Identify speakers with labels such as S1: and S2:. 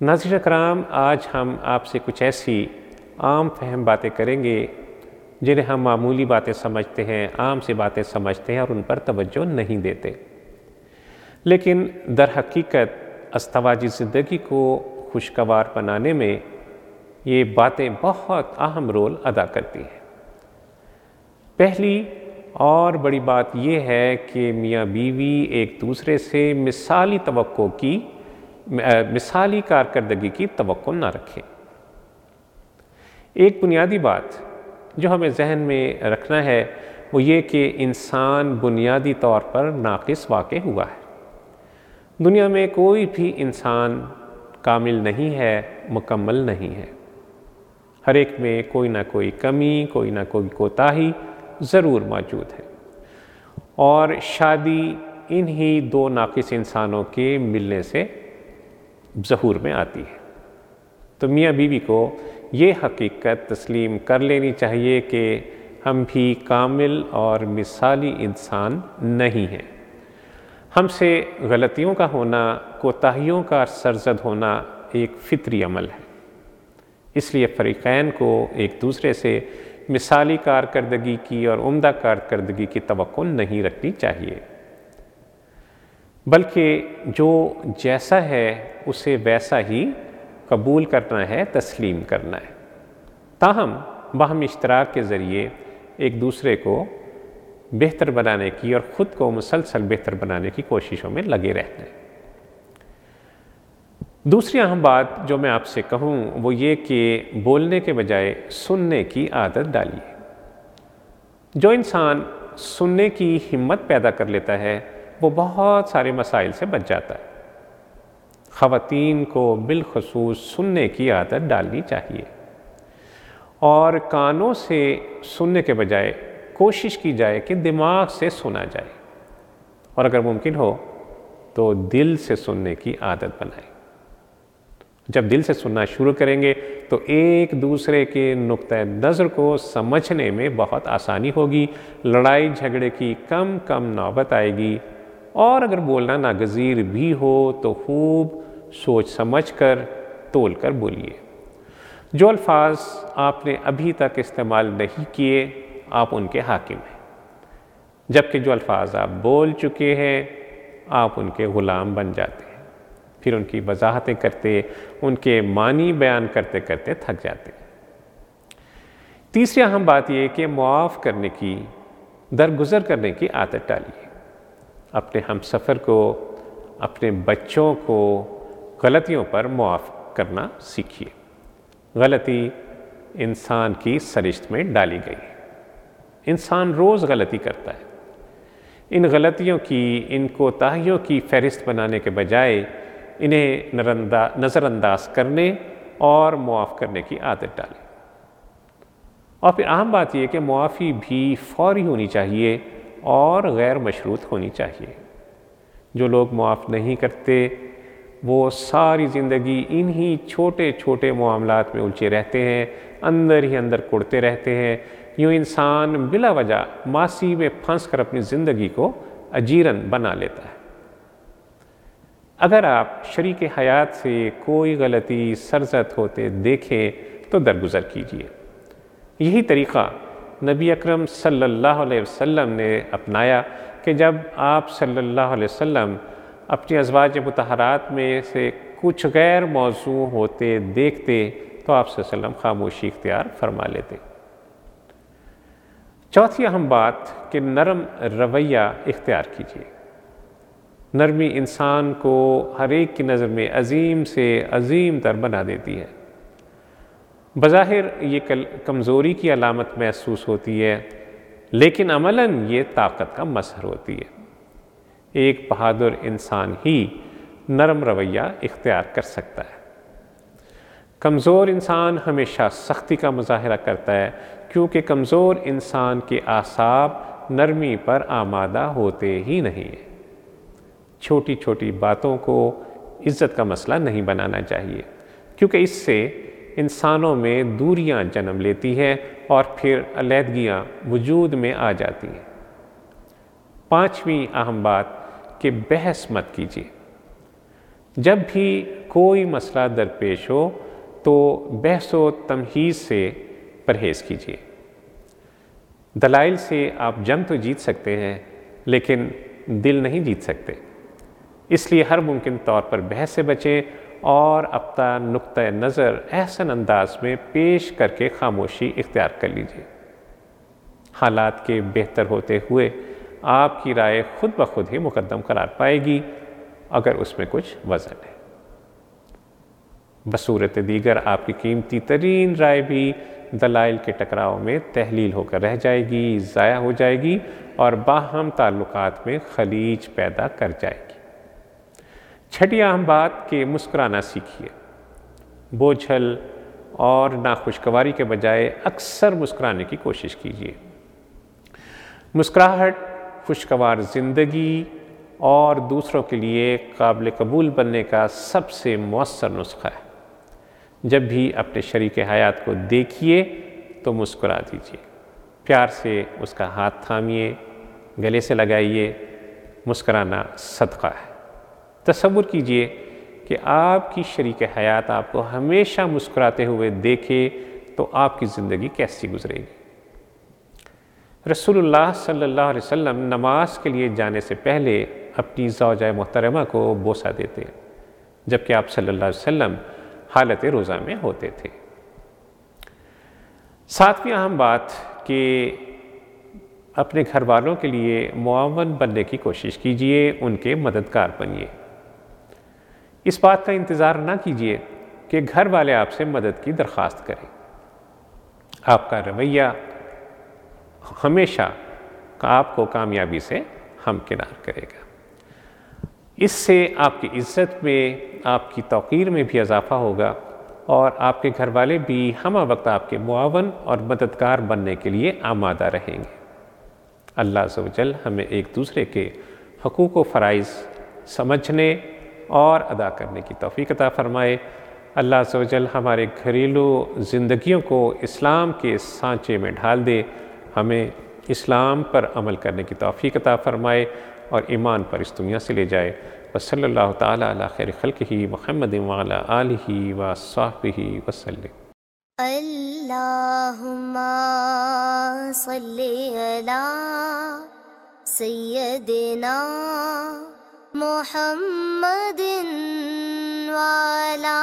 S1: ناظرین کرام، آج ہم آپ سے کچھ ایسی عام فہم باتیں کریں گے جنہیں ہم معمولی باتیں سمجھتے ہیں، عام سی باتیں سمجھتے ہیں اور ان پر توجہ نہیں دیتے، لیکن در حقیقت ازدواجی زندگی کو خوشگوار بنانے میں یہ باتیں بہت اہم رول ادا کرتی ہیں۔ پہلی اور بڑی بات یہ ہے کہ میاں بیوی ایک دوسرے سے مثالی کارکردگی کی توقع نہ رکھیں۔ ایک بنیادی بات جو ہمیں ذہن میں رکھنا ہے وہ یہ کہ انسان بنیادی طور پر ناقص واقع ہوا ہے۔ دنیا میں کوئی بھی انسان کامل نہیں ہے، مکمل نہیں ہے۔ ہر ایک میں کوئی نہ کوئی کمی، کوئی نہ کوئی کوتاہی ضرور موجود ہے، اور شادی انہی دو ناقص انسانوں کے ملنے سے ظہور میں آتی ہے۔ تو میاں بیوی کو یہ حقیقت تسلیم کر لینی چاہیے کہ ہم بھی کامل اور مثالی انسان نہیں ہیں۔ ہم سے غلطیوں کا ہونا، کوتاہیوں کا سرزد ہونا ایک فطری عمل ہے۔ اس لیے فریقین کو ایک دوسرے سے مثالی کارکردگی کی اور عمدہ کارکردگی کی توقع نہیں رکھنی چاہیے، بلکہ جو جیسا ہے اسے ویسا ہی قبول کرنا ہے، تسلیم کرنا ہے، تاہم باہم اشتراک کے ذریعے ایک دوسرے کو بہتر بنانے کی اور خود کو مسلسل بہتر بنانے کی کوششوں میں لگے رہنا ہے۔ دوسری اہم بات جو میں آپ سے کہوں وہ یہ کہ بولنے کے بجائے سننے کی عادت ڈالیے۔ جو انسان سننے کی ہمت پیدا کر لیتا ہے وہ بہت سارے مسائل سے بچ جاتا ہے۔ خواتین کو بالخصوص سننے کی عادت ڈالنی چاہیے، اور کانوں سے سننے کے بجائے کوشش کی جائے کہ دماغ سے سنا جائے، اور اگر ممکن ہو تو دل سے سننے کی عادت بنائیں۔ جب دل سے سننا شروع کریں گے تو ایک دوسرے کے نقطہ نظر کو سمجھنے میں بہت آسانی ہوگی، لڑائی جھگڑے کی کم نوبت آئے گی، اور اگر بولنا ناگزیر بھی ہو تو خوب سوچ سمجھ کر تول کر بولیے۔ جو الفاظ آپ نے ابھی تک استعمال نہیں کیے آپ ان کے حاکم ہیں، جبکہ جو الفاظ آپ بول چکے ہیں آپ ان کے غلام بن جاتے ہیں، پھر ان کی وضاحتیں کرتے، ان کے معنی بیان کرتے کرتے تھک جاتے ہیں۔ تیسری اہم بات یہ کہ معاف کرنے کی، درگزر کرنے کی عادت ڈالیے۔ اپنے ہم سفر کو، اپنے بچوں کو غلطیوں پر معاف کرنا سیکھیے۔ غلطی انسان کی سرشت میں ڈالی گئی ہے۔ انسان روز غلطی کرتا ہے۔ ان غلطیوں کی، ان کوتاہیوں کی فہرست بنانے کے بجائے انہیں نظر انداز کرنے اور معاف کرنے کی عادت ڈالیں۔ اور پھر اہم بات یہ کہ معافی بھی فوری ہونی چاہیے اور غیر مشروط ہونی چاہیے۔ جو لوگ معاف نہیں کرتے وہ ساری زندگی انہی چھوٹے چھوٹے معاملات میں الجھے رہتے ہیں، اندر ہی اندر کڑتے رہتے ہیں۔ یوں انسان بلا وجہ ماسی میں پھنس کر اپنی زندگی کو اجیرن بنا لیتا ہے۔ اگر آپ شریک حیات سے کوئی غلطی سرزد ہوتے دیکھیں تو درگزر کیجیے۔ یہی طریقہ نبی اکرم صلی اللہ علیہ وسلم نے اپنایا کہ جب آپ صلی اللہ علیہ وسلم اپنی ازواج مطہرات میں سے کچھ غیر موزوں ہوتے دیکھتے تو آپ صلی اللہ علیہ وسلم خاموشی اختیار فرما لیتے۔ چوتھی اہم بات کہ نرم رویہ اختیار کیجیے۔ نرمی انسان کو ہر ایک کی نظر میں عظیم سے عظیم تر بنا دیتی ہے۔ بظاہر یہ کمزوری کی علامت محسوس ہوتی ہے، لیکن عملاً یہ طاقت کا مظہر ہوتی ہے۔ ایک بہادر انسان ہی نرم رویہ اختیار کر سکتا ہے۔ کمزور انسان ہمیشہ سختی کا مظاہرہ کرتا ہے، کیونکہ کمزور انسان کے اعصاب نرمی پر آمادہ ہوتے ہی نہیں ہیں۔ چھوٹی چھوٹی باتوں کو عزت کا مسئلہ نہیں بنانا چاہیے، کیونکہ اس سے انسانوں میں دوریاں جنم لیتی ہیں اور پھر علیحدگیاں وجود میں آ جاتی ہیں۔ پانچویں اہم بات کہ بحث مت کیجیے۔ جب بھی کوئی مسئلہ درپیش ہو تو بحث و تمہیز سے پرہیز کیجیے۔ دلائل سے آپ جنگ تو جیت سکتے ہیں لیکن دل نہیں جیت سکتے، اس لیے ہر ممکن طور پر بحث سے بچیں اور اپنا نقطۂ نظر احسن انداز میں پیش کر کے خاموشی اختیار کر لیجیے۔ حالات کے بہتر ہوتے ہوئے آپ کی رائے خود بخود ہی مقدم قرار پائے گی اگر اس میں کچھ وزن ہے۔ بصورت دیگر آپ کی قیمتی ترین رائے بھی دلائل کے ٹکراؤ میں تحلیل ہو کر رہ جائے گی، ضائع ہو جائے گی اور باہم تعلقات میں خلیج پیدا کر جائے گی۔ چھٹی اہم بات کہ مسکرانا سیکھیے۔ بوجھل اور ناخوشگواری کے بجائے اکثر مسکرانے کی کوشش کیجیے۔ مسکراہٹ خوشگوار زندگی اور دوسروں کے لیے قابل قبول بننے کا سب سے مؤثر نسخہ ہے۔ جب بھی اپنے شریک حیات کو دیکھیے تو مسکرا دیجیے، پیار سے اس کا ہاتھ تھامیے، گلے سے لگائیے۔ مسکرانا صدقہ ہے۔ تصور کیجیے کہ آپ کی شریک حیات آپ کو ہمیشہ مسکراتے ہوئے دیکھے تو آپ کی زندگی کیسی گزرے گی۔ رسول اللہ صلی اللہ علیہ وسلم نماز کے لیے جانے سے پہلے اپنی زوجہ محترمہ کو بوسہ دیتے جبکہ آپ صلی اللہ علیہ وسلم حالت روزہ میں ہوتے تھے۔ ساتویں اہم بات کہ اپنے گھر والوں کے لیے معاون بننے کی کوشش کیجیے، ان کے مددگار بنیے۔ اس بات کا انتظار نہ کیجیے کہ گھر والے آپ سے مدد کی درخواست کریں۔ آپ کا رویہ ہمیشہ آپ کو کامیابی سے ہمکنار کرے گا۔ اس سے آپ کی عزت میں، آپ کی توقیر میں بھی اضافہ ہوگا اور آپ کے گھر والے بھی ہمہ وقت آپ کے معاون اور مددگار بننے کے لیے آمادہ رہیں گے۔ اللہ عز و جل ہمیں ایک دوسرے کے حقوق و فرائض سمجھنے اور ادا کرنے کی توفیق عطا فرمائے۔ اللہ عز و جل ہمارے گھریلو زندگیوں کو اسلام کے سانچے میں ڈھال دے، ہمیں اسلام پر عمل کرنے کی توفیق عطا فرمائے اور ایمان پر اس دنیا سے لے جائے۔ وصلی اللہ تعالیٰ علی خیر خلقہ محمد وعلی آلہ وصحبہ وسلم۔
S2: اللہم صلی علی سیدنا محمد وعلی